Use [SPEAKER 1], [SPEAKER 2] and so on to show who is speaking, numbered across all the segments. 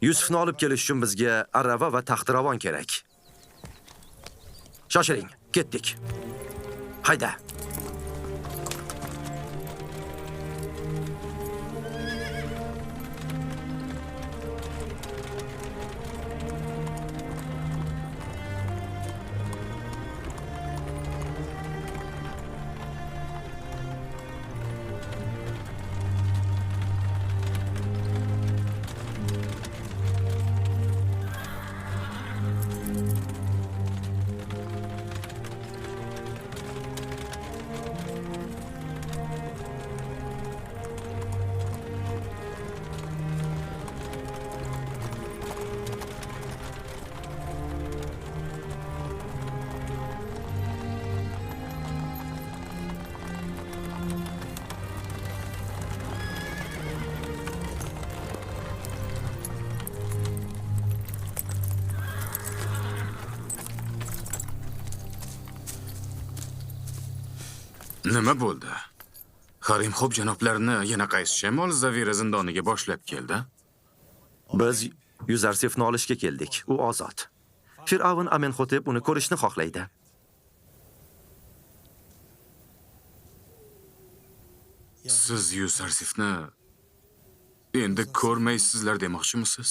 [SPEAKER 1] Yusufni olib kelish uchun bizga arava va taxtiravon kerak. Shoshiling, ketdik. Hayda.
[SPEAKER 2] Nima bo'ldi? Harimxo'p janoblarini yana qaysi shamol Zavira zindoniga boshlab keldi?
[SPEAKER 1] Biz Yuzarsifni olishga keldik. U ozod. Fir'avn Amenxotep uni ko'rishni xohlaydi.
[SPEAKER 2] Siz Yuzarsifni endi ko'rmaysizlar demoqchimisiz?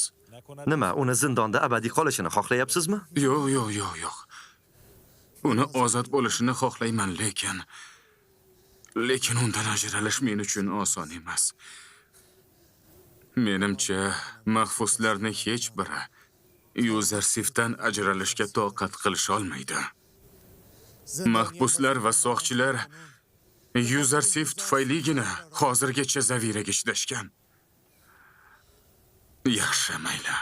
[SPEAKER 1] Nima, uni zindonda abadiy qolishini xohlayapsizmi?
[SPEAKER 2] Yo'q. Uni ozod bo'lishini xohlayman, lekin undan ajralish men uchun oson emas. Menimcha, mahbuslarning hech biri Yuzarsifdan ajralishga toqat qilisha olmaydi. Mahbuslar va soqchilar Yuzarsif tufayligina hozirgacha Zaviraga chidashgan. Yaxshi, mayli.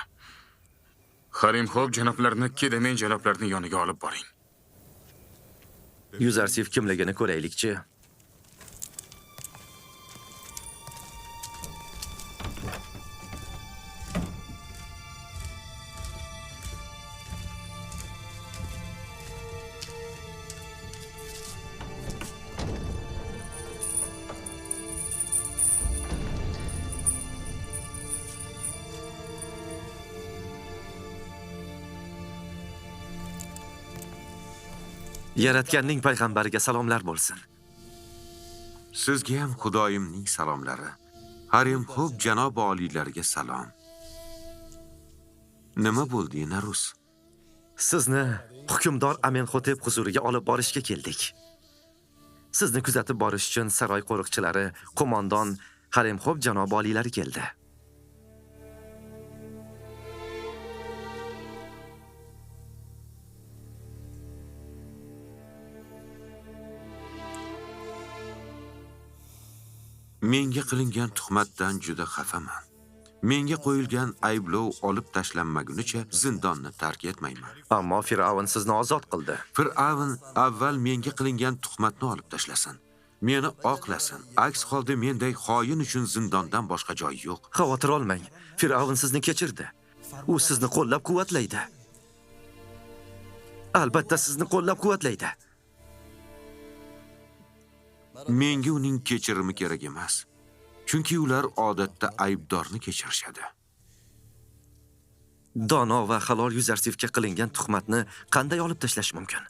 [SPEAKER 2] Harimxo'p janoblarini Kedamen janoblarning yoniga olib boring.
[SPEAKER 1] Yuzarsif kimligini ko'raylikchi. Yaratganning payg'ambariga salomlar bo'lsin.
[SPEAKER 3] Sizga ham Xudoyimning salomlari. Harimxo'p janob oliylariga salom. Nima bo'ldi, Narus?
[SPEAKER 1] Sizni hukmdor Amenxotep huzuriga olib borishga keldik. Sizni kuzatib borish uchun saroy qo'riqchilari, qo'mondon Harimxo'p janob oliylari keldi.
[SPEAKER 3] Menga qilingan tuhmatdan juda xafaman. Menga qo'yilgan ayblov olib tashlanmagunicha zindonni tark etmayman.
[SPEAKER 1] Ammo Fir'avn sizni ozod qildi.
[SPEAKER 3] Fir'avn avval menga qilingan tuhmatni olib tashlasin. Meni oqlasin. Aks holda menday xoin uchun zindondan boshqa joy yo'q.
[SPEAKER 1] Xavotir olmang. Fir'avn sizni kechirdi. U sizni qo'llab-quvvatlaydi. Albatta sizni qo'llab-quvvatlaydi.
[SPEAKER 3] Menga uning kechirimi kerak emas. Chunki ular odatda aybdorni kechirishadi.
[SPEAKER 1] Dono va halol Yuzarsifga qilingan tuhmatni qanday olib tashlash mumkin?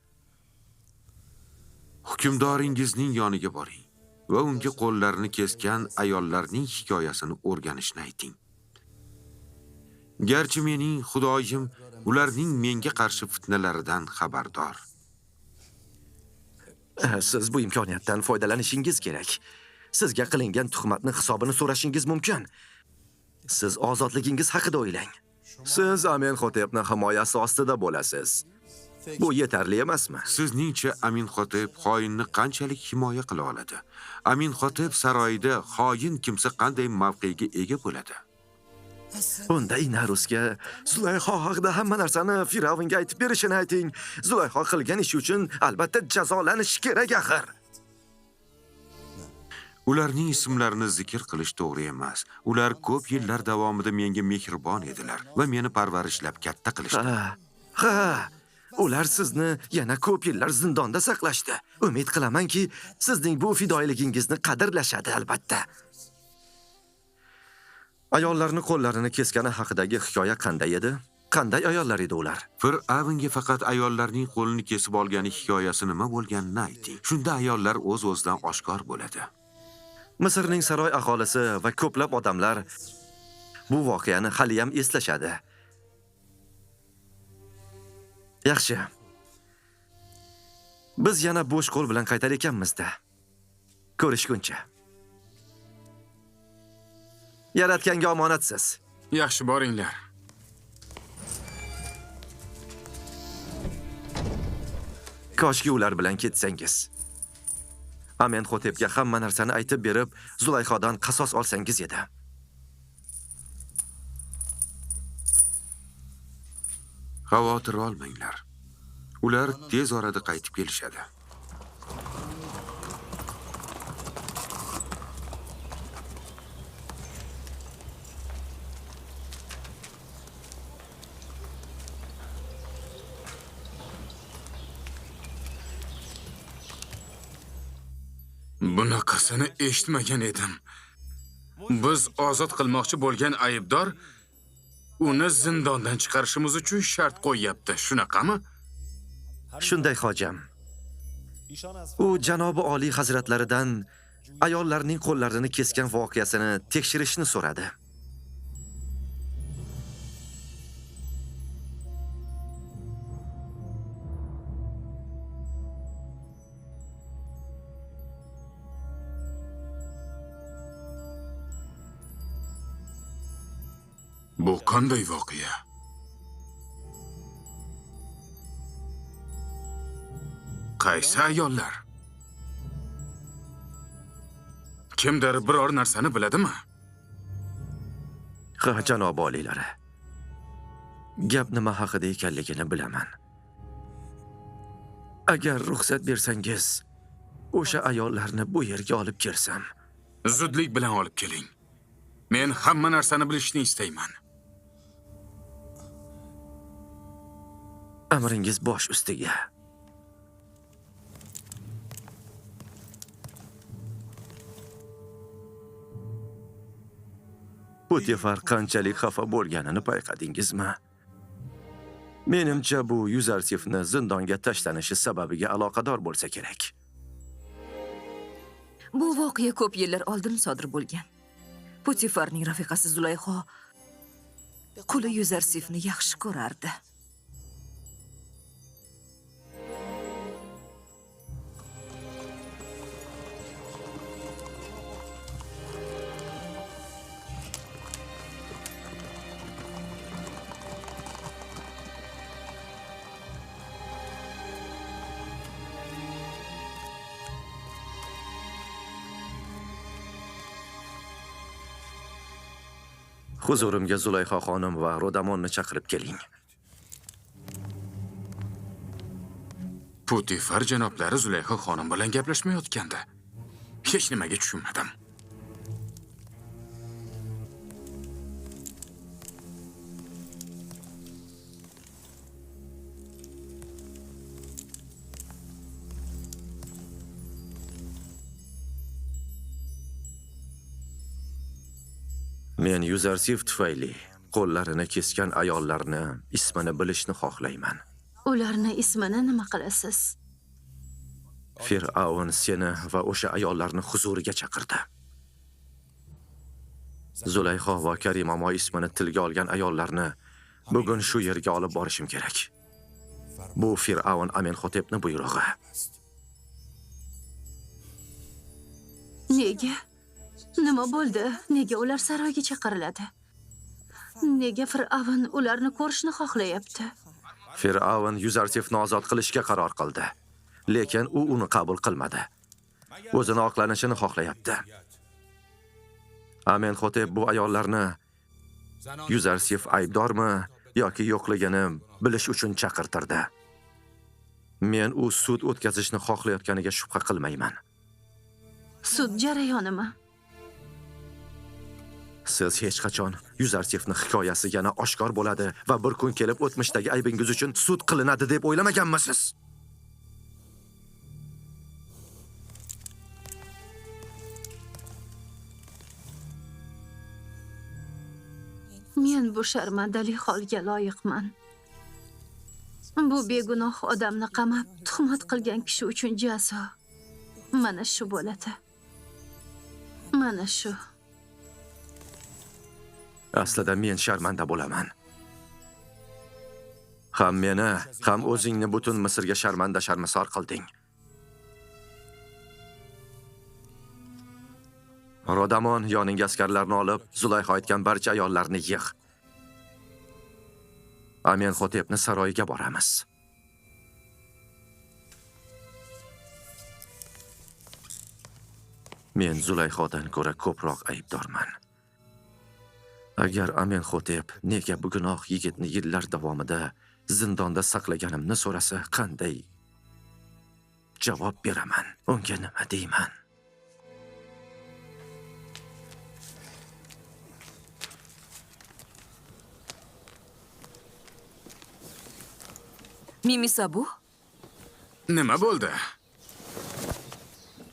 [SPEAKER 3] Hukmdoringizning yoniga boring va unga qo'llarini kesgan ayollarning hikoyasini o'rganishni ayting. Garchi mening Xudoyim ularning menga qarshi fitnalaridan xabardor.
[SPEAKER 1] Siz bu imkoniyatdan foydalanishingiz kerak. Sizga qilingan tuhmatni hisobini so'rashingiz mumkin. Siz ozodligingiz haqida o'ylang. Siz Amenxotepni himoyasi ostida bo'lasiz. Bu yetarli emasmi?
[SPEAKER 3] Sizningcha Amenxotep xoinni qanchalik himoya qila oladi? Amenxotep saroyida xoin kimsa qanday mavqega ega bo'ladi?
[SPEAKER 1] Unda Inarusga Zulayho haqida hamma narsani Fir'avnga aytib berishini ayting. Zulayho qilgan ishi uchun albatta jazolanishi kerak axir.
[SPEAKER 3] Ularning ismlarini zikr qilish to'g'ri emas. Ular ko'p yillar davomida menga mehribon edilar va meni parvarishlab katta qilishdi.
[SPEAKER 1] Ha. Ular sizni yana ko'p yillar zindonda saqlashdi. Umid qilamanki, sizning bu fidoyiligingizni qadrlashadi albatta. Ayollarni qo'llarini keskani haqidagi hikoya qanday edi? Qanday ayollar edi ular?
[SPEAKER 3] Fir'avnga faqat ayollarning qo'lini kesib olgani hikoyasi nima bo'lganini ayting. Shunda ayollar o'z-o'zidan oshkor bo'ladi.
[SPEAKER 1] Misrning saroy aholisi va ko'plab odamlar bu voqeani hali ham eslashadi. Yaxshi. Biz yana bo'sh qo'l bilan qaytar ekanmiz-da. Ko'rishguncha. Yaratganga omonatsiz.
[SPEAKER 2] Yaxshi boringlar.
[SPEAKER 1] Koshki ular bilan ketsangiz. Amenxotepga hamma narsani aytib berib, Zulayxodan qasos olsangiz edi.
[SPEAKER 3] Xavotir olmanglar. Ular tez orada qaytib kelishadi.
[SPEAKER 2] Bunaqasini eshitmagan edim. Biz ozod qilmoqchi bo'lgan aybdor uni zindondan chiqarishimiz uchun shart qo'yyapti. Shunaqami?
[SPEAKER 1] Shunday hojam. U janobi oliy hazratlaridan ayollarning qo'llarini kesgan voqeasini tekshirishni so'radi.
[SPEAKER 2] Bu qanday voqea? Qaysi ayollar? Kimdir biror narsani biladimi?
[SPEAKER 1] Ha, janob oliylari. Gap nima haqida ekanligini bilaman. Agar ruxsat bersangiz, o'sha ayollarni bu yerga olib kelsam.
[SPEAKER 2] Zudlik bilan olib keling. Men hamma narsani bilishni istayman.
[SPEAKER 1] Amringiz bosh ustiga. Putifar qanchalik xafa bo'lganini payqadingizmi? Menimcha bu Yuzarsifni zindonga tashlanishi sababiga aloqador bo'lsa kerak.
[SPEAKER 4] Bu voqea ko'p yillar oldin sodir bo'lgan. Putifarning rafiqasi Zulayxo quli Yuzarsifni yaxshi ko'rardi.
[SPEAKER 1] Huzurimga Zulayxo xonim va Rodamonni chaqirib keling.
[SPEAKER 2] Putifar janoblari Zulayxo xonim bilan gaplashmayotgandi. Hech nimaga tushunmadim.
[SPEAKER 1] Men Yuzarsif tufayli qo'llarini kesgan ayollarni ismini bilishni xohlayman.
[SPEAKER 5] Ularni ismini nima qilasiz?
[SPEAKER 1] Fir'avn seni va o'sha ayollarni huzuriga chaqirdi. Zulayxo va Karimamo ismini tilga olgan ayollarni bugun shu yerga olib borishim kerak. Bu Fir'avn Amenxotepning buyrug'i.
[SPEAKER 5] Nega? Nima bo'ldi? Nega ular saroyga chaqiriladi? Nega Fir'avn ularni ko'rishni xohlayapti?
[SPEAKER 1] Fir'avn Yuzarsifni ozod qilishga qaror qildi. Lekin u uni qabul qilmadi. O'zini oqlanishini xohlayapti. Amenxotep bu ayollarni Yuzarsif aybdormi yoki yo'qligini bilish uchun chaqirtirdi. Men u sud o'tkazishni xohlayotganiga shubha qilmayman.
[SPEAKER 5] Sud jarayonimi?
[SPEAKER 1] Siz hech qachon Yuzarsifning hikoyasi yana oshkor bo'ladi va bir kun kelib o'tmishdagi aybingiz uchun sud qilinadi deb o'ylamaganmisiz?
[SPEAKER 5] Men bu sharmandali holga loyiqman. Bu begunoh odamni qamab, tuhmat qilgan kishi uchun jazo. Mana shu bo'ladi. Mana shu.
[SPEAKER 1] Aslida men sharmanda bo'laman. Ham meni, ham o'zingni butun Misrga sharmanda sharmisor qilding. Rodamon yoningga askarlarni olib, Zulayho aytgan barcha ayollarni yigʼ. Amenxotepni saroyiga boramiz. Men Zulayhodan ko'ra ko'proq aybdorman. Agar Amenxotep nega bu gunoh yigitni yillar davomida zindonda saqlaganimni so'rasa, qanday javob beraman? Unga nima deyman?
[SPEAKER 4] Mimisabu,
[SPEAKER 2] Nima bo'ldi?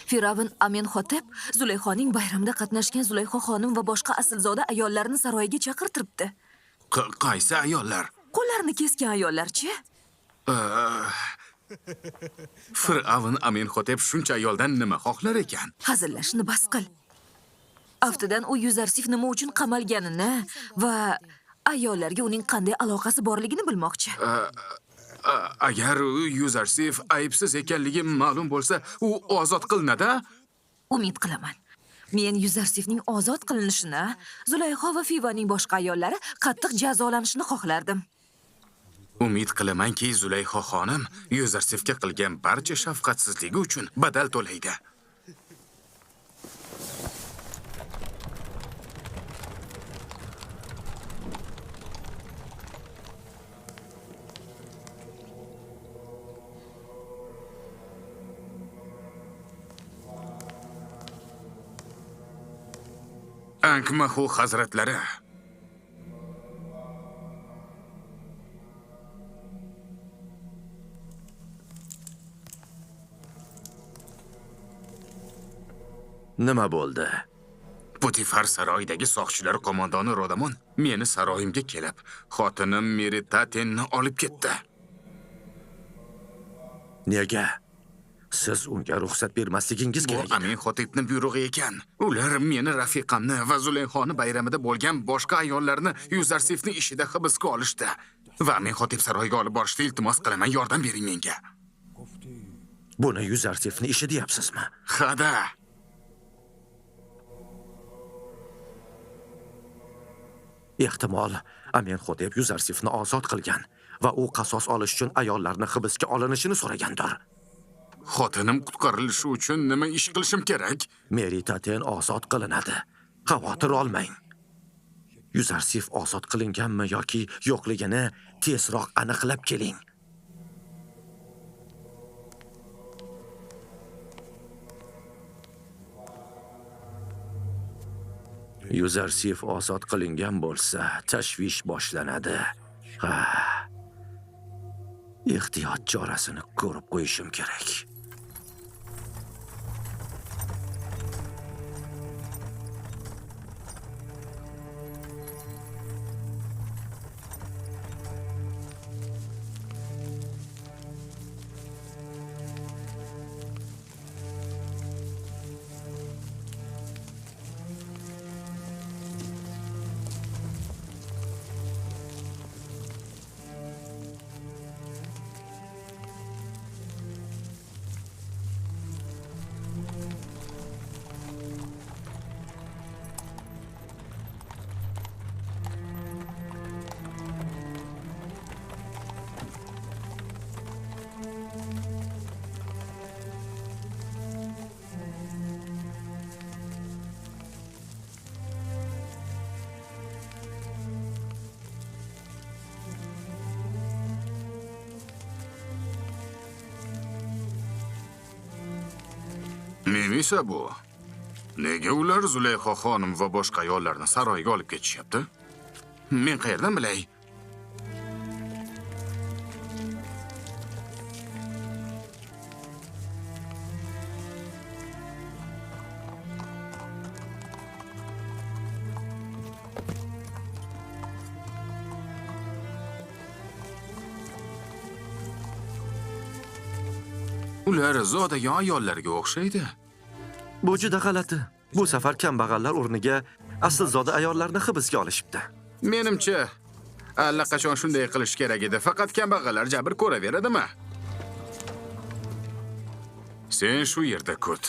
[SPEAKER 4] Firavn Amenxotep Zulayxoning bayramida qatnashgan Zulayxo xonim va boshqa aslzoda ayollarni saroyiga chaqirtiribdi.
[SPEAKER 2] Qaysi ayollar?
[SPEAKER 4] Qo'llarini kesgan ayollarchi?
[SPEAKER 2] Fir'avn Amenxotep shuncha ayoldan nima xohlar ekan?
[SPEAKER 4] Hazillashni bas qil. Aftidan u Yuzarsif nima uchun qamalganini va ayollarga uning qanday aloqasi borligini bilmoqchi.
[SPEAKER 2] Agar Yuzarsif aybsiz ekanligi ma'lum bo'lsa, u ozod qilinadi.
[SPEAKER 4] Umid qilaman. Men Yuzarsifning ozod qilinishini, Zulayho va Fivaning boshqa ayollari qattiq jazolanishini xohlardim.
[SPEAKER 2] Umid qilamanki, Zulayho xonim Yuzarsifga qilgan barcha shafqatsizligi uchun badal to'laydi. Ankmahu hazratlari.
[SPEAKER 1] Nima bo'ldi?
[SPEAKER 2] Putifar saroyidagi soqchilar qo'mondoni Rodamon meni saroyimga kelib, xotinim Meritatenni olib ketdi.
[SPEAKER 1] Nega? Siz unga ruxsat bermasligingiz
[SPEAKER 2] Bu
[SPEAKER 1] kerak.
[SPEAKER 2] Amenxotepning buyrug'i ekan. Ular meni rafiqamni va Zulayxoni bayramida bo'lgan boshqa ayollarni Yuzarsifning ishida hibsga olishdi. Va Amenxotep saroyiga olib borishda iltimos qilaman, yordam bering menga.
[SPEAKER 1] Buni Yuzarsifning ishi deyapsizmi?
[SPEAKER 2] Hada.
[SPEAKER 1] Ehtimol Amenxotep Yuzarsifni ozod qilgan va u qasos olish uchun ayollarni hibsga olinishini so'ragandir.
[SPEAKER 2] Xotinim qutqarilishi uchun nima ish qilishim kerak?
[SPEAKER 1] Meritaten ozod qilinadi. Xavotir olmang. Yuzarsif ozod qilinganmi yoki yo'qligini tezroq aniqlab keling. Yuzarsif ozod qilingan bo'lsa, tashvish boshlanadi. Ehtiyot chorasini ko'rib qo'yishim kerak.
[SPEAKER 2] Nima bu? Nega ular Zulayho xonim va boshqa ayollarni saroyga olib ketishyapti? Men qayerdan bilay? Ular zodagon ayollarga o'xshaydi.
[SPEAKER 1] Bu juda g'alati. Bu safar kambag'allar o'rniga aslzoda ayollarni hibsga olishibdi.
[SPEAKER 2] Menimcha, allaqachon shunday qilish kerak edi. Faqat kambag'allar jabr ko'raveradimi? Sen shu yerda kut.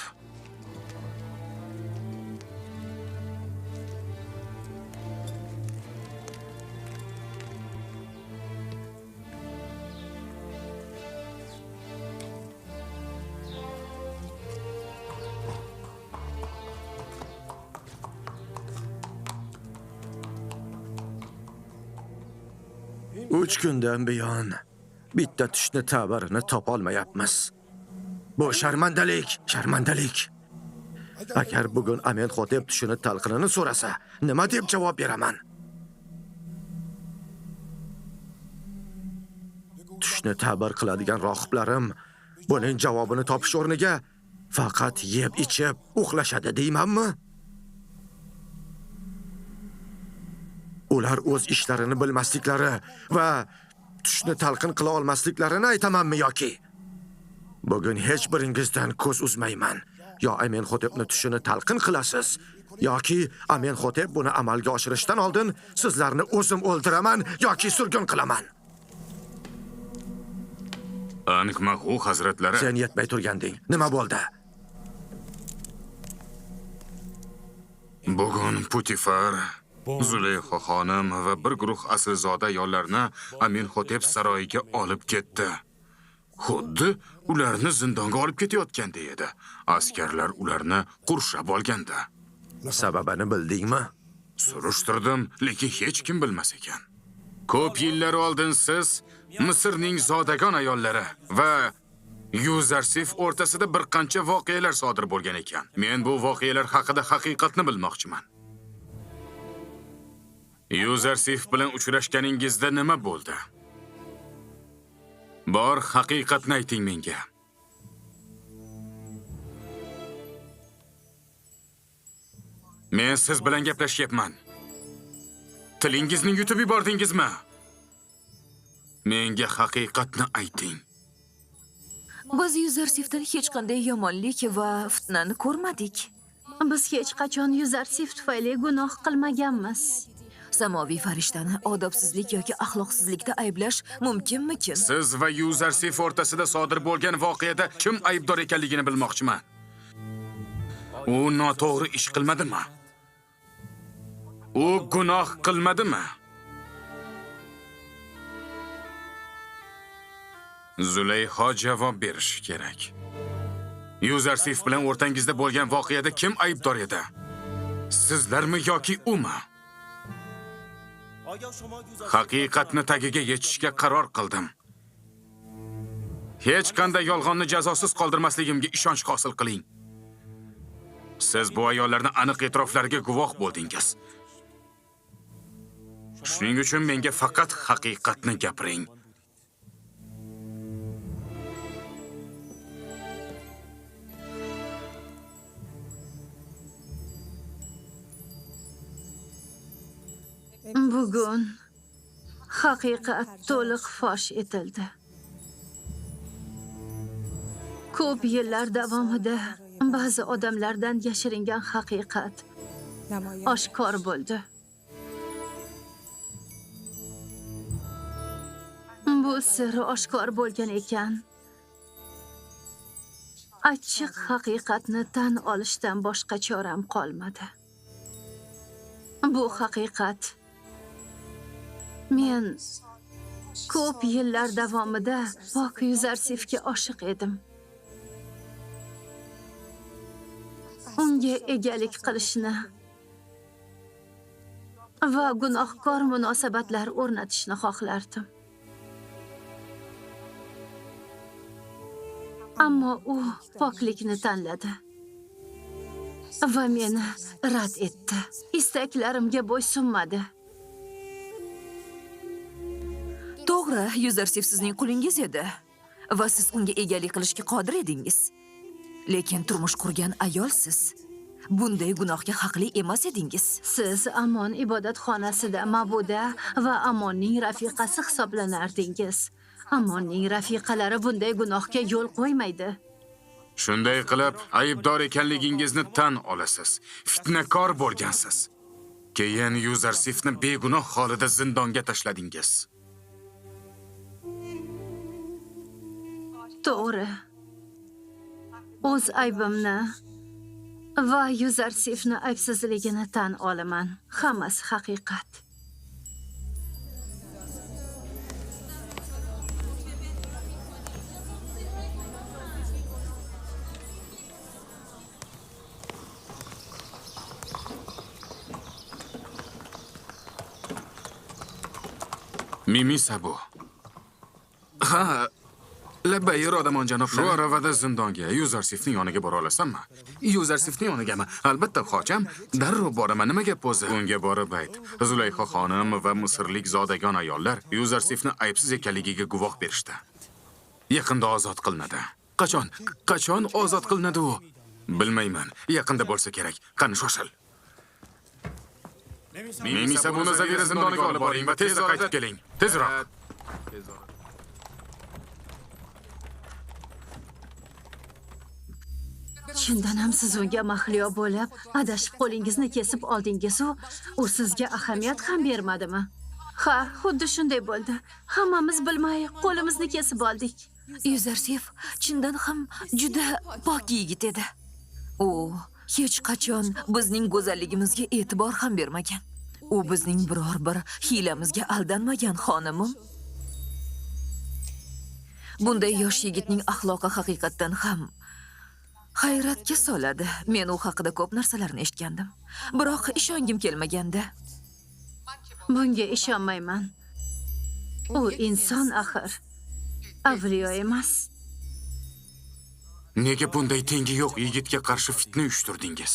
[SPEAKER 1] Uch kundan buyon bitta tushni ta'birini topolmayapmiz. Bu sharmandalik, sharmandalik. Agar bugun Amenhotep tushini talqinini so'rasa, nima deb javob beraman? Tushni ta'bir qiladigan rohiblarim buning javobini topish o'rniga faqat yeb-ichib uxlashadi deymanmi? Ular o'z ishlarini bilmasliklari va tushni talqin qila olmasliklarini aytamanmi yoki? Bugun hech biringizdan ko'z uzmayman. Yo Amenhotepni tushini talqin qilasiz, yoki Amenhotep buni amalga oshirishdan oldin sizlarni o'zim o'ldiraman yoki surgun qilaman.
[SPEAKER 2] Aniq-ma'qul hazratlari.
[SPEAKER 1] Sen yetmay turganding. Nima bo'ldi?
[SPEAKER 2] Bugun Putifar, Zuleyxa xonim va bir guruh aslzoda ayollarni Amenhotep saroyiga olib ketdi. Xuddi ularni zindonga olib ketayotganda edi. Askarlar ularni qurshab olganda.
[SPEAKER 1] Sababini bildingmi?
[SPEAKER 2] Surishtirdim, lekin hech kim bilmas ekan. Ko'p yillar oldin siz Misrning zodagon ayollari va Yuzarsif o'rtasida bir qancha voqealar sodir bo'lgan ekan. Men bu voqealar haqida haqiqatni bilmoqchiman. Yuzarsif bilan uchrashganingizda nima bo'ldi? Bor haqiqatni ayting menga. Men siz bilan gaplashyapman. Tilingizni yutib yubordingizmi? Menga haqiqatni ayting.
[SPEAKER 4] Biz Yuzarsifdan hech qanday yomonlik va fitnani ko'rmadik.
[SPEAKER 5] Biz hech qachon Yuzarsif tufayli gunoh qilmaganmiz.
[SPEAKER 4] Samoviy farishtani odobsizlik yoki axloqsizlikda ayblash mumkinmikin?
[SPEAKER 2] Siz va Yuzarsif o'rtasida sodir bo'lgan voqeada kim aybdor ekanligini bilmoqchiman. U noto'g'ri ish qilmadimi? U gunoh qilmadimi? Zuleyxa javob berishi kerak. Yuzarsif bilan o'rtangizda bo'lgan voqeada kim aybdor edi? Sizlarmi yoki umi? Haqiqatni tagiga yetishga qaror qildim. Hech qanday yolg'onni jazosiz qoldirmasligimga ishonch hosil qiling. Siz bu ayollarni aniq e'tiroflariga guvoh bo'ldingiz. Shuning uchun menga faqat haqiqatni gapiring.
[SPEAKER 5] Bugun haqiqat to'liq fosh etildi. Ko'p yillar davomida ba'zi odamlardan yashiringan haqiqat oshkor bo'ldi. Bu sir oshkor bo'lgan ekan. Achchiq haqiqatni tan olishdan boshqa choram qolmadi. Bu haqiqat men ko'p yillar davomida pok Yuzarsifga oshiq edim. Unga egalik qilishni va gunohkor munosabatlar o'rnatishni xohlardim. Ammo u poklikni tanladi va meni rad etdi. Istaklarimga bo'ysunmadi.
[SPEAKER 4] To'g'ri, Yuzarsif sizning qulingiz edi va siz unga egalik qilishga qodir edingiz. Lekin turmush qurgan ayolsiz. Bunday gunohga haqli emas edingiz.
[SPEAKER 5] Siz Amon ibodatxonasida Mabuda va Amonning rafiqasi hisoblanardingiz. Amonning rafiqalari bunday gunohga yo'l qo'ymaydi.
[SPEAKER 2] Shunday qilib, aybdor ekanligingizni tan olasiz. Fitnakor bo'lgansiz. Keyin Yuzarsifni begunoh holida zindonga tashladingiz.
[SPEAKER 5] To'g'ri. O'z aybimni va Yuzarsifni aybsizligini tan olaman. Hammasi haqiqat.
[SPEAKER 2] Mimi Sabu. Ha, labbay irodamon janob. Shu aravada zindonga Yuzarsifning yoniga bora olasanmi? Yuzarsifning yonigami? Albatta, xocham. Darrov boraman. Nima gap o'zi? Unga borib ayt. Zulayho xonim va misrlik zodagon ayollar Yuzarsifni aybsiz ekanligiga guvoh berishdi. Yaqinda ozod qilinadi. Qachon? Qachon ozod qilinadi u? Bilmayman. Yaqinda bo'lsa kerak. Qani shoshil. Mimi Sabuni Zavira zindoniga olib boring va tezda qaytib keling. Tezroq.
[SPEAKER 5] Chindan ham siz unga mahliyo bo'lib, adashib qo'lingizni kesib oldingiz-u, u sizga ahamiyat ham bermadimi? Ha, xuddi shunday bo'ldi. Hammamiz bilmay qo'limizni kesib oldik.
[SPEAKER 4] Yuzarsif chindan ham juda pok yigit edi. U hech qachon bizning go'zalligimizga e'tibor ham bermagan. U bizning biror bir hiylamizga aldanmagan, xonimim. Bunday yosh yigitning axloqi haqiqatdan ham hayratga soladi. Men u haqida ko'p narsalarni eshitgandim, biroq ishongim kelmaganda.
[SPEAKER 5] Bunga ishonmayman. U inson axir. Avliyo emas.
[SPEAKER 2] Nega bunday tengi yo'q yigitga qarshi fitna uyushtirdingiz?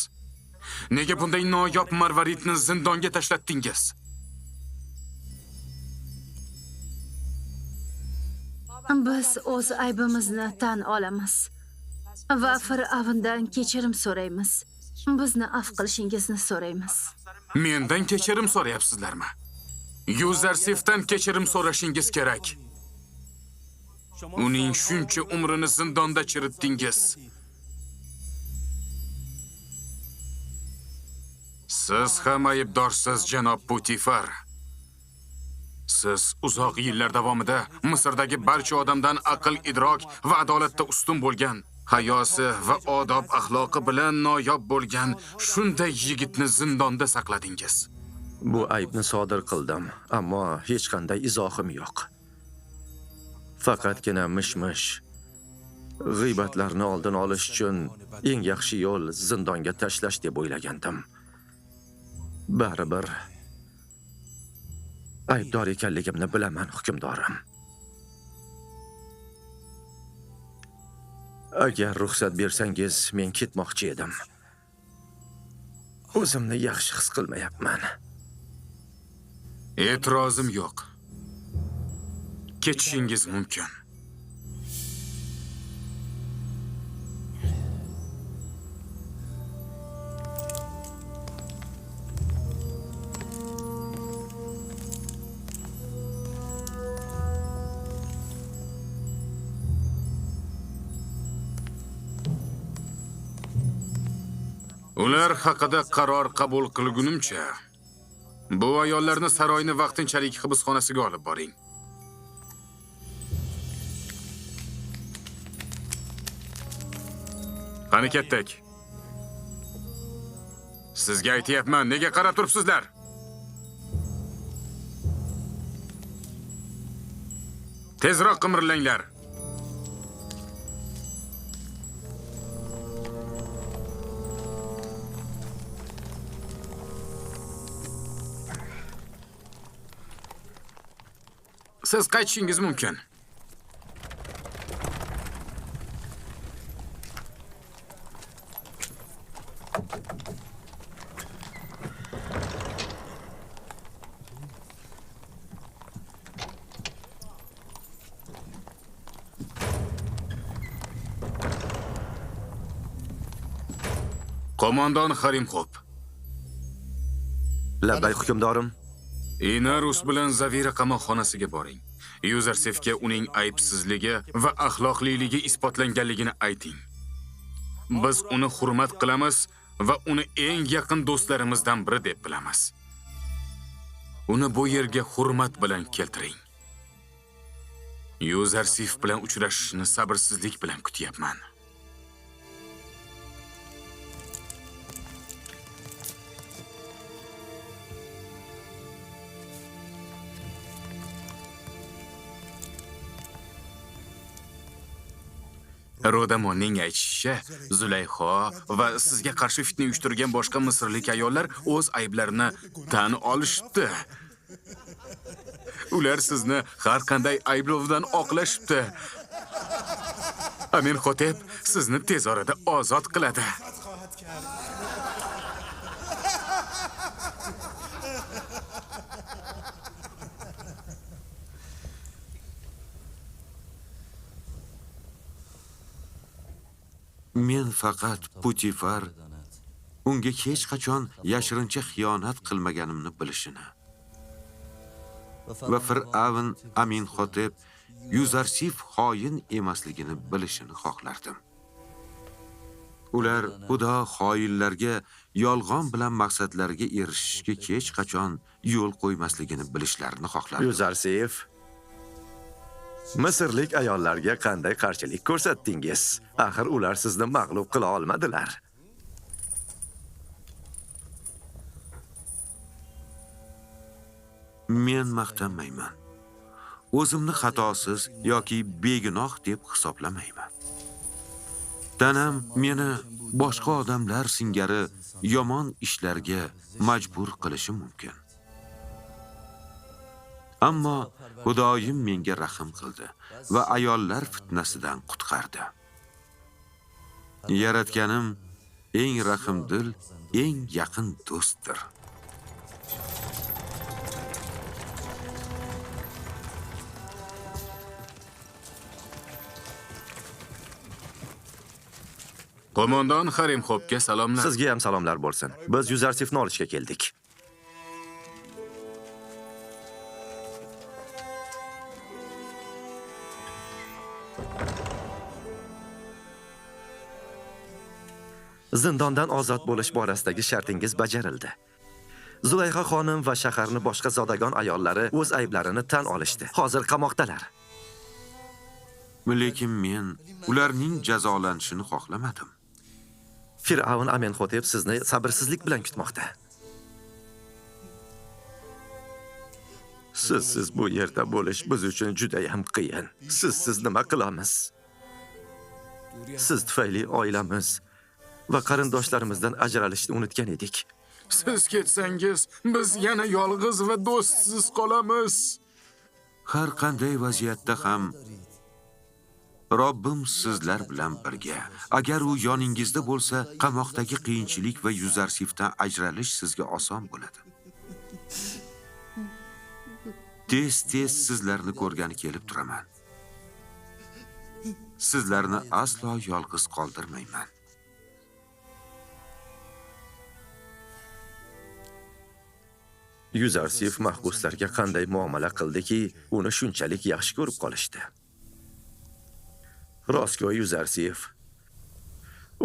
[SPEAKER 2] Nega bunday noyob marvaridni zindonga tashlatdingiz?
[SPEAKER 5] Biz o'z aybimizni tan olamiz va Fir'avndan kechirim so'raymiz. Bizni afv qilishingizni so'raymiz.
[SPEAKER 2] Mendan kechirim so'rayapsizlarmi? Yuzarsifdan kechirim so'rashingiz kerak. Uning shuncha umrini zindonda chiritdingiz. Siz ham aybdorsiz, janob Putifar. Siz uzoq yillar davomida Misrdagi barcha odamdan aql, idrok va adolatda ustun bo'lgan, hayosi va odob axloqi bilan noyob bo'lgan shunday yigitni zindonda saqladingiz.
[SPEAKER 1] Bu aybni sodir qildim, ammo hech qanday izohim yo'q. Faqatgina mish-mish. G'iybatlarni oldin olish uchun eng yaxshi yo'l zindonga tashlash deb o'ylagandim. Baribir aybdor ekanligimni bilaman, hukmdorim. Agar ruxsat bersangiz, men ketmoqchi edim. O'zimni yaxshi his qilmayapman.
[SPEAKER 2] E'tirozim yo'q. Ketishingiz mumkin. Ular haqida qaror qabul qilgunimcha, bu ayollarni saroyni vaqtinchalik hibsxonasiga olib boring. Qani ketdik. Sizga aytayapman, nega qarab turibsizlar? Tezroq qimirlanglar. Siz qaytishingiz mumkin. Qo'mondon Harimxo'p.
[SPEAKER 1] Labbay hukmdorim.
[SPEAKER 2] Inarus bilan Zavira qamoqxonasiga boring. Yuzarsifga uning aybsizligi va axloqliligi isbotlanganligini ayting. biz uni hurmat qilamiz va uni eng yaqin do'stlarimizdan biri deb bilamiz. Uni bu yerga hurmat bilan keltiring. Yuzarsif bilan uchrashishni sabrsizlik bilan kutyapman. Rodamonning aytishicha, Zulayxo va sizga qarshi fitna uyushtirgan boshqa misrlik ayollar o'z ayblarini tan olishibdi. Ular sizni har qanday ayblovdan oqlashibdi. Amenhotep sizni tez orada ozod qiladi.
[SPEAKER 3] Men faqat Putifar unga hech qachon yashirincha xiyonat qilmaganimni bilishini va Fir'avn Amenhotep Yuzarsif xoin emasligini bilishini xohlardim. Ular xudo xoinlarga yolg'on bilan maqsadlariga erishishga hech qachon yo'l qo'ymasligini bilishlarini xohlardim.
[SPEAKER 1] Yuzarsif, Misrlik ayollarga qanday qarshilik ko'rsatdingiz? Axir ular sizni mag'lub qila olmadilar.
[SPEAKER 3] Men maqtanmayman. O'zimni xatosiz yoki begunoh deb hisoblamayman. Tanam meni boshqa odamlar singari yomon ishlarga majbur qilishi mumkin. Ammo Xudoyim menga rahim qildi va ayollar fitnasidan qutqardi. Yaratganim eng rahimdil, eng yaqin do'stdir.
[SPEAKER 2] Qo'mondon Harimxobga salomlar.
[SPEAKER 1] Sizga ham salomlar bo'lsin. Biz Yuzarsifni olishga keldik. Zindondan ozod bo'lish borasidagi shartingiz bajarildi. Zulayxa xonim va shaharning boshqa zodagon ayollari o'z ayblarini tan olishdi. Hozir qamoqdalar.
[SPEAKER 3] Lekin men ularning jazolanishini xohlamadim.
[SPEAKER 1] Fir'avn Amenhotep sizni sabrsizlik bilan kutmoqda. Sizsiz bu yerda bo'lish biz uchun juda ham qiyin. Sizsiz nima qilamiz? Siz tufayli oilamiz va qarindoshlarimizdan ajralishni unutgan edik.
[SPEAKER 2] Siz ketsangiz, biz yana yolg'iz va do'stsiz qolamiz.
[SPEAKER 3] Har qanday vaziyatda ham Robbim sizlar bilan birga. Agar u yoningizda bo'lsa, qamoqdagi qiyinchilik va Yuzarsifdan ajralish sizga oson bo'ladi. Tez-tez sizlarni ko'rgani kelib turaman. Sizlarni aslo yolg'iz qoldirmayman.
[SPEAKER 1] Yuzarsif mahbuslarga qanday muomala qildiki, uni shunchalik yaxshi ko'rib qolishdi. Rostgo'y Yuzarsif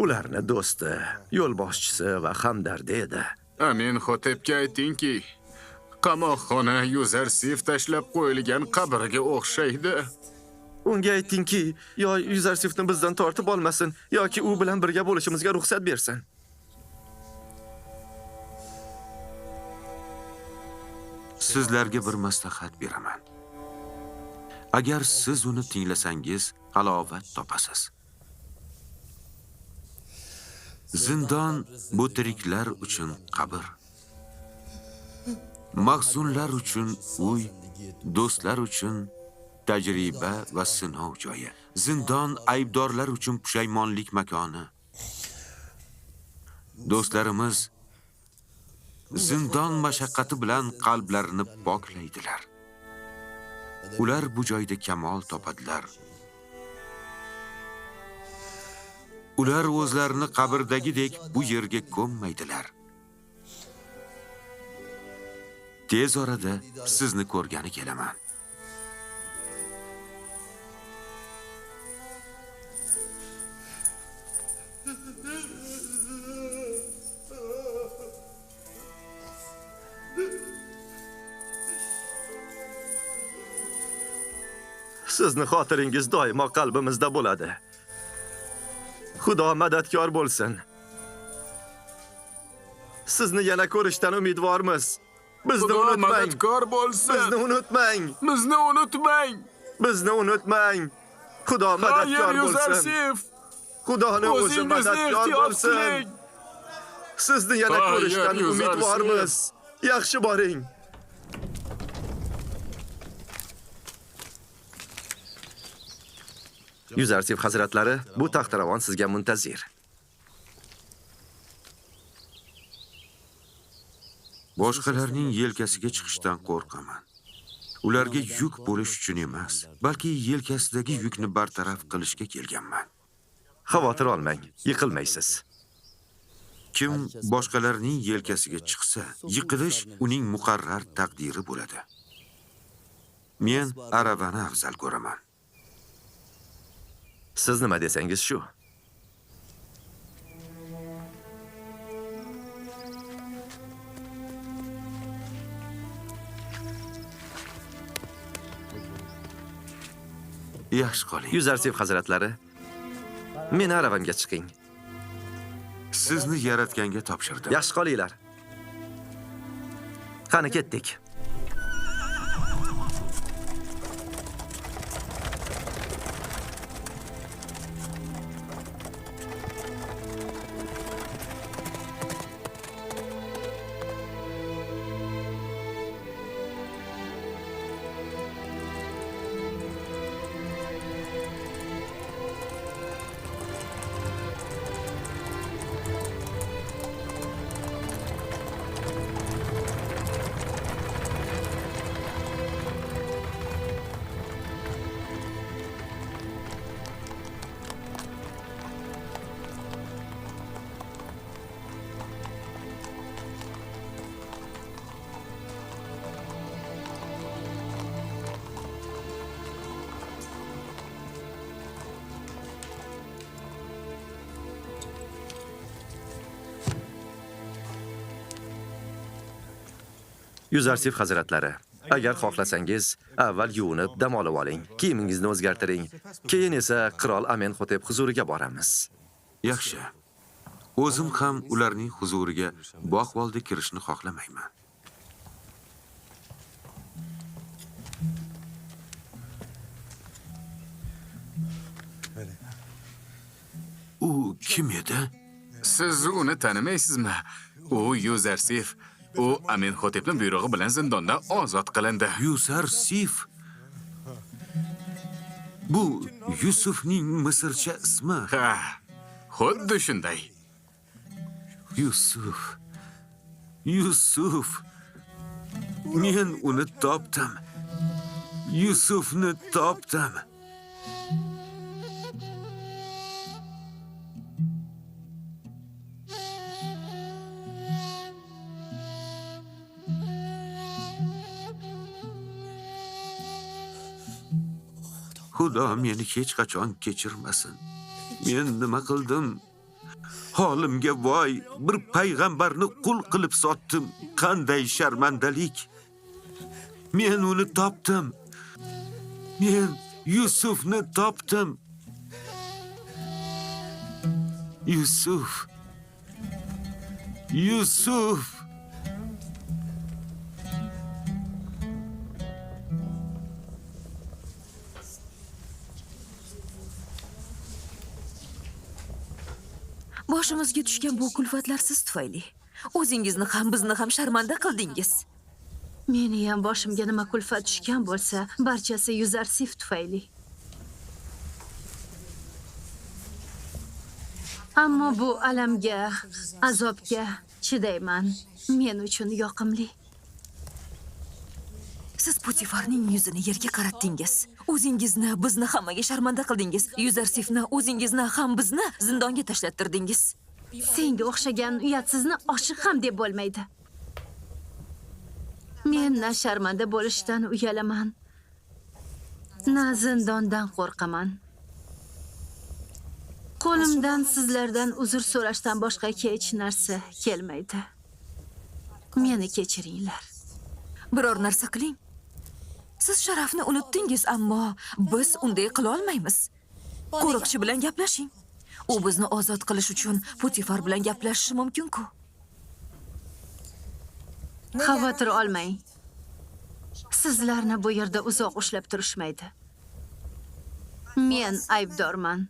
[SPEAKER 1] ularni do'sti, yo'lboshchisi va hamdardi edi.
[SPEAKER 2] Amenhotepga aytingki, qamoqxona Yuzarsif tashlab qo'yilgan qabriga o'xshaydi.
[SPEAKER 1] Unga aytingki, yo Yuzarsifni bizdan tortib olmasin, yoki u bilan birga bo'lishimizga ruxsat bersin.
[SPEAKER 3] Sizlarga bir maslahat beraman. Agar siz uni tinglasangiz, halovat topasiz. Zindon bu tiriklar uchun qabr. Mahzunlar uchun uy, do'stlar uchun tajriba va sinov joyi. Zindon aybdorlar uchun pushaymonlik makoni. Do'stlarimiz zindon mashaqqati bilan qalblarini poklaydilar. Ular bu joyda kamol topadilar. Ular o'zlarini qabrdagidek bu yerga ko'mmaydilar. Tez orada sizni ko'rgani kelaman.
[SPEAKER 1] Sizni xotiringiz doimo qalbimizda bo'ladi. Xudo madadkor bo'lsin. Sizni yana ko'rishdan umidvormiz. Bizni
[SPEAKER 2] Xudo
[SPEAKER 1] unutmang.
[SPEAKER 2] madadkor bo'lsin.
[SPEAKER 1] Bizni unutmang.
[SPEAKER 2] Bizni unutmang.
[SPEAKER 1] Bizni unutmang. Xudo madadkor
[SPEAKER 2] Xayr,
[SPEAKER 1] bo'lsin.
[SPEAKER 2] Yuzarsif.
[SPEAKER 1] Xudoning o'zi
[SPEAKER 2] O'zingizni
[SPEAKER 1] madadkor
[SPEAKER 2] ehtiyot
[SPEAKER 1] bo'lsin.
[SPEAKER 2] qiling.
[SPEAKER 1] Sizni yana
[SPEAKER 2] Xayr,
[SPEAKER 1] ko'rishdan
[SPEAKER 2] Yuzarsif.
[SPEAKER 1] umidvormiz. Yaxshi boring. Yuzarsif hazratlari, bu taxtiravon sizga muntazir.
[SPEAKER 3] Boshqalarning yelkasiga chiqishdan qo'rqaman. Ularga yuk bo'lish uchun emas, balki yelkasidagi yukni bartaraf qilishga kelganman.
[SPEAKER 1] Xavotir olmang, yiqilmaysiz.
[SPEAKER 3] Kim boshqalarning yelkasiga chiqsa, yiqilish uning muqarrar taqdiri bo'ladi. Men aravani afzal ko'raman.
[SPEAKER 1] Siz nima desangiz shu.
[SPEAKER 3] Yaxshi qoling.
[SPEAKER 1] Yuzarsif hazratlari, meni aravamga chiqing.
[SPEAKER 3] Sizni yaratganga topshirdim.
[SPEAKER 1] Yaxshi qolinglar. Qani ketdik. Yuzarsif hazratlari, agar xohlasangiz, avval yuvinib, dam olib oling, kiyimingizni o'zgartiring, keyin esa qirol Amenxotep huzuriga boramiz.
[SPEAKER 3] Yaxshi. O'zim ham ularning huzuriga boqvoldi kirishni xohlamayman. U kim edi?
[SPEAKER 2] Siz uni tanimaysizmi? U Yuzarsif. U Amenxotepning buyrug'i bilan zindondan ozod qilindi.
[SPEAKER 3] Yuzarsif. Bu Yusufning misrcha ismi.
[SPEAKER 2] Ha, xuddi shunday.
[SPEAKER 3] Yusuf. Yusuf. Men uni topdim. Yusufni topdim. Xudo meni hech qachon kechirmasin. Men nima qildim? Holimga voy, bir payg'ambarni qul qilib sotdim. Qanday sharmandalik. Men uni topdim. Men Yusufni topdim. Yusuf. Yusuf.
[SPEAKER 4] Boshimizga tushgan bu kulfatlar siz tufayli. O'zingizni ham, bizni ham sharmanda qildingiz.
[SPEAKER 5] Meni ham boshimga nima kulfat tushgan bo'lsa, barchasi Yuzarsif tufayli. Ammo bu alamga, azobga chidayman. Men uchun yoqimli.
[SPEAKER 4] Siz Putifarning yuzini yerga qaratdingiz. O'zingizni, bizni hammaga sharmanda qildingiz. Yuzarsifni, o'zingizni ham bizni zindonga tashlattirdingiz.
[SPEAKER 5] Senga o'xshagan uyatsizni oshiq ham deb bo'lmaydi. Men na sharmanda bo'lishdan uyalaman, na zindondan qo'rqaman. Qo'limdan sizlardan uzr so'rashdan boshqa hech narsa kelmaydi. Meni kechiringlar.
[SPEAKER 4] Biror narsa qiling. Siz sharafni unutdingiz, ammo biz unday qila olmaymiz. Qo'riqchi bilan gaplashing. U bizni ozod qilish uchun Putifar bilan gaplashishi mumkin-ku.
[SPEAKER 5] Xavotir olmang. Sizlarni bu yerda uzoq ushlab turishmaydi. Men aybdorman.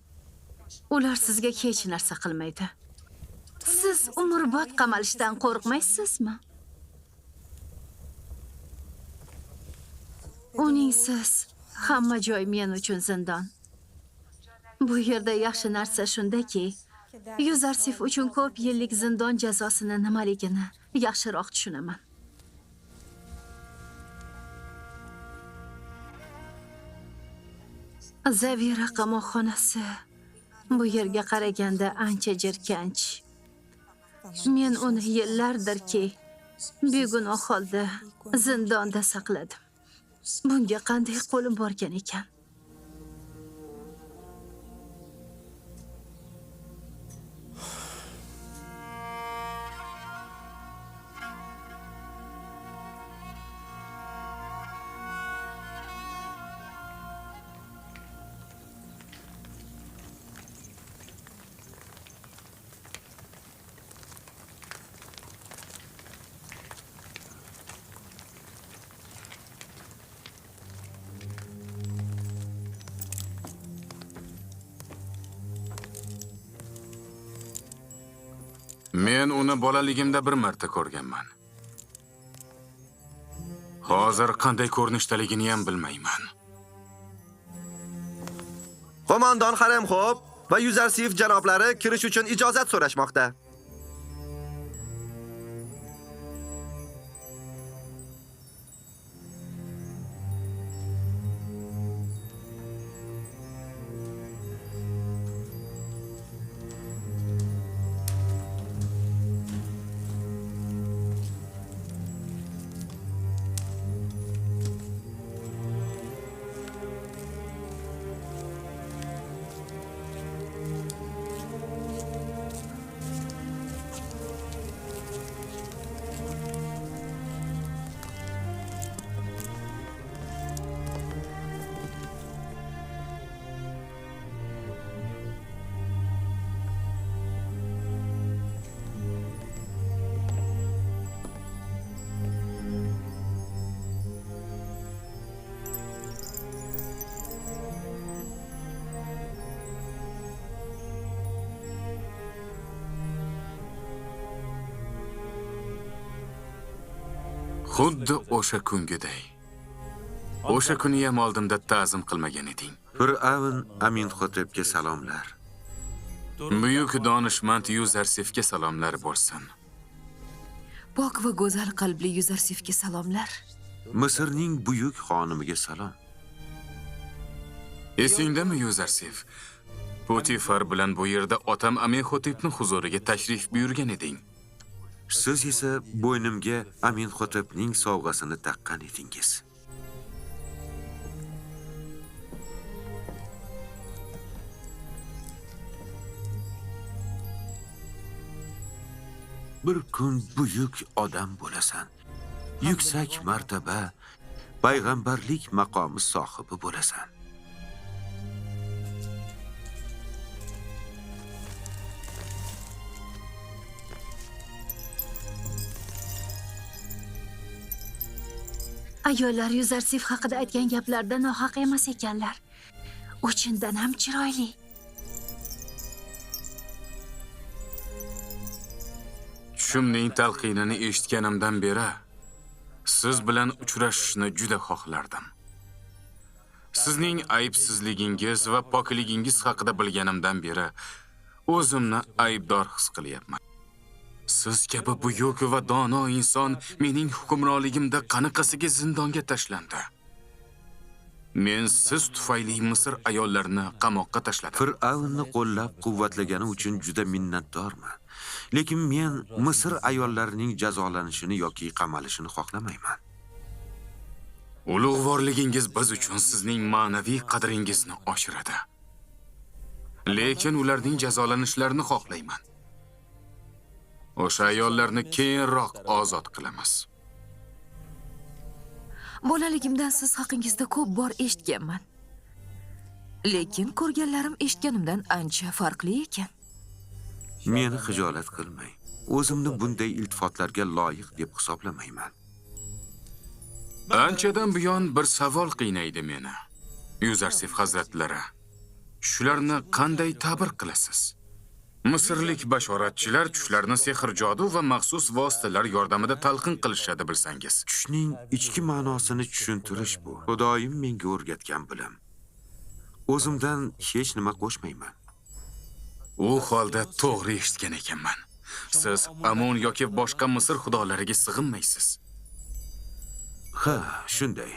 [SPEAKER 5] Ular sizga hech narsa qilmaydi. Siz umrbod qamalishdan qo'rqmaysizmi? Uningsiz hamma joy men uchun zindon. Bu yerda yaxshi narsa shundaki, Yuzarsif uchun ko'p yillik zindon jazosini nimaligini yaxshiroq tushunaman. Zavira qamoqxonasi bu yerga qaraganda ancha jirkanch. Men uni yillardirki begunoh holda zindonda saqladim. Bunga qanday qo'lim borgan ekan?
[SPEAKER 2] Men uni bolaligimda bir marta ko'rganman. Hozir qanday ko'rinishdaligini ham bilmayman.
[SPEAKER 1] Qo'mondon Haremxo'p va Yuzarsif janoblari kirish uchun ijozat so'rashmoqda.
[SPEAKER 2] Xuddi o'sha kungiday. O'sha kuni ham oldimda ta'zim qilmagan eding.
[SPEAKER 3] Fir'avn Aminxotepga salomlar.
[SPEAKER 2] Buyuk donishmand Yuzarsifga salomlar bo'lsin.
[SPEAKER 4] Pok va go'zal qalbli Yuzarsifga salomlar.
[SPEAKER 3] Misrning buyuk xonimiga salom.
[SPEAKER 2] Esingdami Yuzarsif? Putifar bilan bu yerda otam Aminxotepni huzuriga tashrif buyurgan eding.
[SPEAKER 3] Siz esa bo'ynimga Aminxotepning sovg'asini taqqan edingiz. Bir kun buyuk odam bo'lasan. Yuksak martaba, payg'ambarlik maqomi sohibi bo'lasan.
[SPEAKER 5] Ayollar Yuzarsif haqida aytgan gaplarda nohaq emas ekanlar. U chindan ham chiroyli.
[SPEAKER 2] Tushimning talqinini eshitganimdan beri siz bilan uchrashishni juda xohlardim. Sizning aybsizligingiz va pokligingiz haqida bilganimdan beri o'zimni aybdor his qilyapman. Siz kabi buyuk va dono inson mening hukmronligimda qanaqasiga zindonga tashlandi. Men siz tufayli Misr ayollarini qamoqqa tashladim.
[SPEAKER 3] Fir'avnni qo'llab-quvvatlagani uchun juda minnatdorman. Lekin men Misr ayollarining jazolanishini yoki qamalishini xohlamayman.
[SPEAKER 2] Ulug'vorligingiz biz uchun sizning ma'naviy qadringizni oshiradi. Lekin ularning jazolanishlarini xohlayman. O'sha ayollarni keyinroq ozod qilamiz.
[SPEAKER 4] Bolaligimdan siz haqingizda ko'p bor eshitganman. Lekin ko'rganlarim eshitganimdan ancha farqli ekan.
[SPEAKER 3] Meni xijolat qilmang. O'zimni bunday iltifotlarga loyiq deb hisoblamayman.
[SPEAKER 2] Anchadan buyon bir savol qiynaydi meni. Yuzarsif hazratlari, shularni qanday ta'bir qilasiz? Misrlik bashoratchilar tushlarni sehr jodu va maxsus vositalar yordamida talqin qilishadi bilsangiz.
[SPEAKER 3] Tushning ichki ma'nosini tushuntirish bu. Xudoyim menga o'rgatgan bilim. O'zimdan hech nima qo'shmayman.
[SPEAKER 2] U holda to'g'ri eshitgan ekanman. Siz Amon yoki boshqa Misr xudolariga sig'inmaysiz.
[SPEAKER 3] Ha, shunday.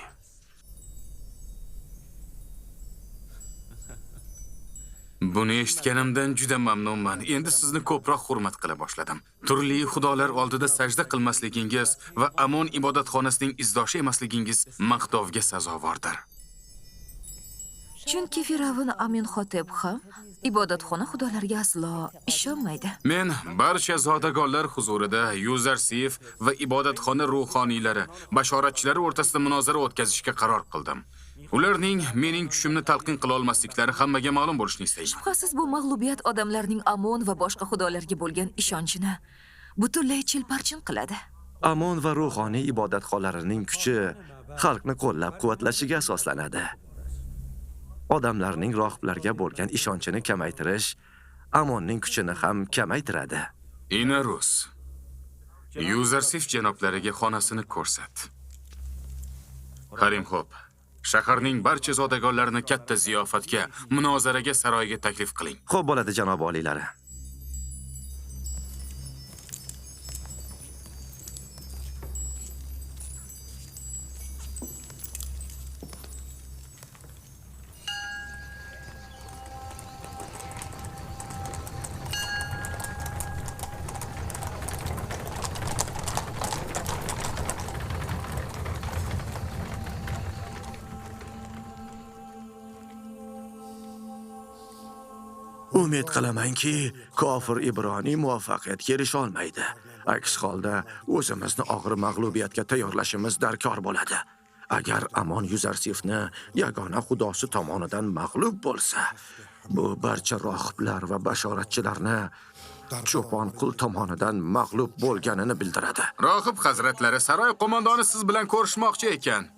[SPEAKER 2] Buni eshitganimdan juda mamnunman. Endi sizni ko'proq hurmat qila boshladim. Turli xudolar oldida sajda qilmasligingiz va Amon ibodatxonasining izdoshi emasligingiz maqtovga sazovordir.
[SPEAKER 4] Chunki Firavun Amenhotep ham ibodatxona xudolariga aslo ishonmaydi.
[SPEAKER 2] Men barcha zodagonlar huzurida Yuzarsif va ibodatxona ruhoniylari, bashoratchilari o'rtasida munozara o'tkazishga qaror qildim. Ularning mening tushimni talqin qila olmasliklari hammaga ma'lum bo'lishini istayman.
[SPEAKER 4] Shubhasiz bu mag'lubiyat odamlarning Amon va boshqa xudolarga bo'lgan ishonchini butunlay chilparchin qiladi.
[SPEAKER 1] Amon va ruhoniy ibodatxonalarining kuchi xalqni qo'llab-quvvatlashiga asoslanadi. Odamlarning rohiblarga bo'lgan ishonchini kamaytirish Amonning kuchini ham kamaytiradi.
[SPEAKER 2] Inarus, Yuzarsif janoblariga xonasini ko'rsat. Harimxo'p, shaharning barcha zodagonlarini katta ziyofatga, munozaraga saroyga taklif qiling.
[SPEAKER 1] Xo'p bo'ladi, janob oliylari. Umid qilamanki, kofir Ibroniy muvaffaqiyatga erisha olmaydi. Aks holda o'zimizni og'ir mag'lubiyatga tayyorlashimiz darkor bo'ladi. Agar Amon Yuzarsifni yagona xudosi tomonidan mag'lub bo'lsa, bu barcha rohiblar va bashoratchilarni cho'pon qul tomonidan mag'lub bo'lganini bildiradi.
[SPEAKER 2] Rohib hazratlari, saroy qo'mondoni siz bilan ko'rishmoqchi ekan.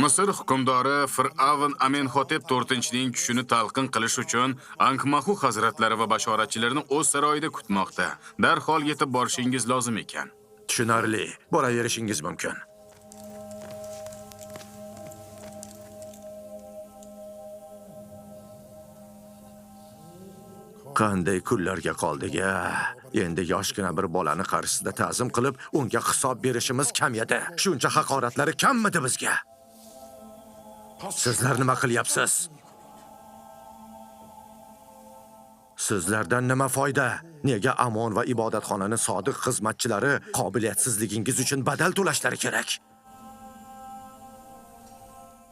[SPEAKER 2] Misr hukmdori Firavun Amenhotep 4-ning tushini talqin qilish uchun Ankmahu hazratlari va bashoratchilarni o'z saroyida kutmoqda. Darhol yetib borishingiz lozim ekan.
[SPEAKER 1] Tushunarli. Boraverishingiz mumkin. Qanday kunlarga qoldik-a? Endi yoshgina bir bolani qarshisida ta'zim qilib, unga hisob berishimiz kam edi. Shuncha haqoratlari kammidi bizga? Sizlar nima qilyapsiz? Sizlardan nima foyda? Nega Amon va ibodatxonaning sodiq xizmatchilari qobiliyatsizligingiz uchun badal to'lashlari kerak?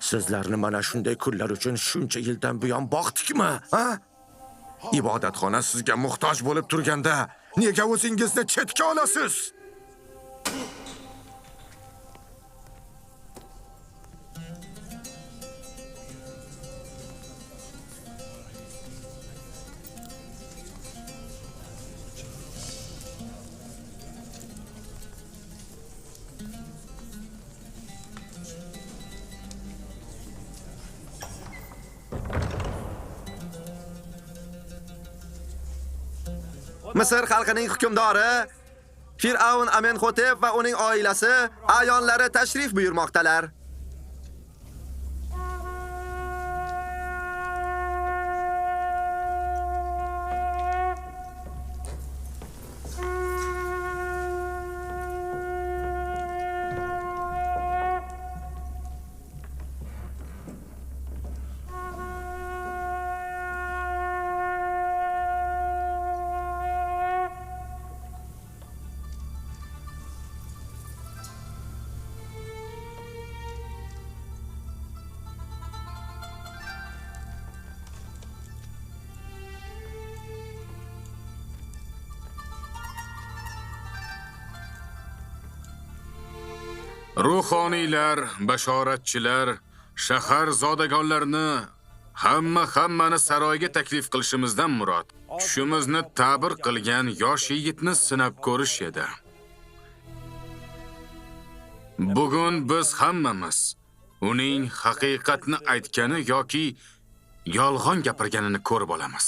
[SPEAKER 1] Sizlarni mana shunday kunlar uchun shuncha yildan buyon boqdikmi, ha? Ibodatxona sizga muhtoj bo'lib turganda nega o'zingizni chetga olasiz? Misr xalqining hukmdori Firavun Amenhotep va uning oilasi ayonlari tashrif buyurmoqdalar.
[SPEAKER 2] Ruhoniylar, bashoratchilar, shahar zodagonlarini hammani saroyga taklif qilishimizdan murod tushimizni ta'bir qilgan yosh yigitni sinab ko'rish edi. Bugun biz hammamiz uning haqiqatni aytgani yoki yolg'on gapirganini ko'rib olamiz.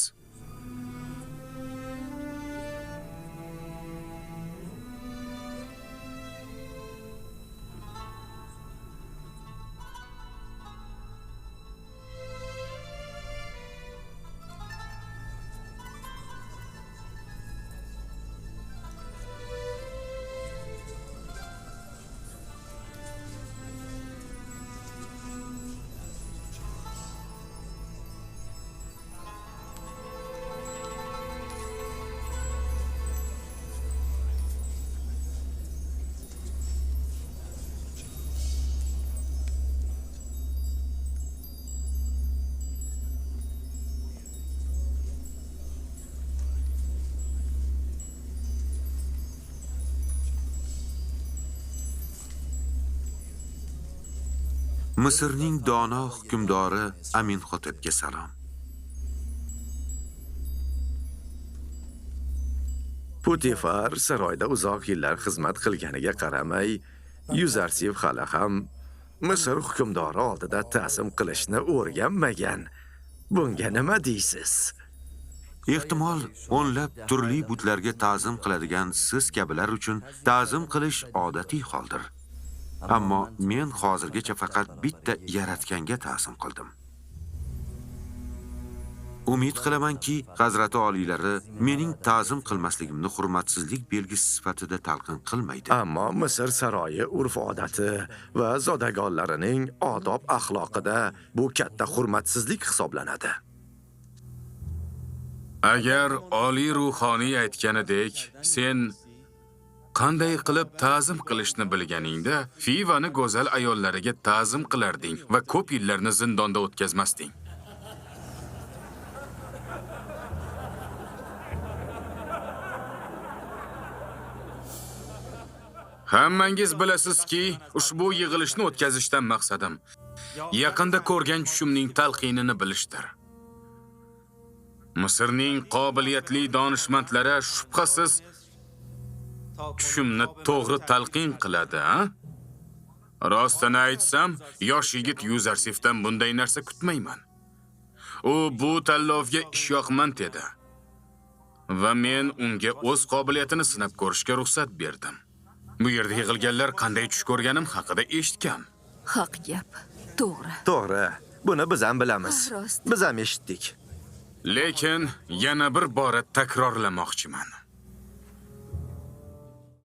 [SPEAKER 3] Misrning dono hukmdori Aminxotepga salom.
[SPEAKER 1] Putifar saroyda uzoq yillar xizmat qilganiga qaramay, Yuzarsif hali ham Misr hukmdori oldida ta'zim qilishni o'rganmagan. Bunga nima deysiz?
[SPEAKER 3] Ehtimol o'nlab turli butlarga ta'zim qiladigan siz kabilar uchun ta'zim qilish odatiy holdir. Ammo men hozirgacha faqat bitta yaratganga ta'zim qildim. Umid qilamanki, Hazrati oliylari mening ta'zim qilmasligimni hurmatsizlik belgisi sifatida talqin qilmaydi.
[SPEAKER 1] Ammo Misr saroyi urf-odati va zodagonlarining odob axloqida bu katta hurmatsizlik hisoblanadi.
[SPEAKER 2] Agar oliy ruhoniy aytganidek, sen qanday qilib ta'zim qilishni bilganingda, Fivani go'zal ayollariga ta'zim qilarding va ko'p yillarni zindonda o'tkazmasding. Hammangiz bilasizki, ushbu yig'ilishni o'tkazishdan maqsadim yaqinda ko'rgan tushimning talqinini bilishdir. Misrning qobiliyatli donishmandlari shubhasiz tushimni to'g'ri talqin qiladi, ha? Rostini aytsam, yosh yigit Yuzarsifdan bunday narsa kutmayman. U bu tanlovga ishyoqmand edi va men unga o'z qobiliyatini sinab ko'rishga ruxsat berdim. Bu yerda yig'ilganlar qanday tush ko'rganim haqida eshitgan.
[SPEAKER 4] Haq gap. To'g'ri.
[SPEAKER 1] To'g'ri, buni biz ham bilamiz.
[SPEAKER 4] Rost.
[SPEAKER 1] Biz ham eshitdik.
[SPEAKER 2] Lekin yana bir bora takrorlamoqchiman.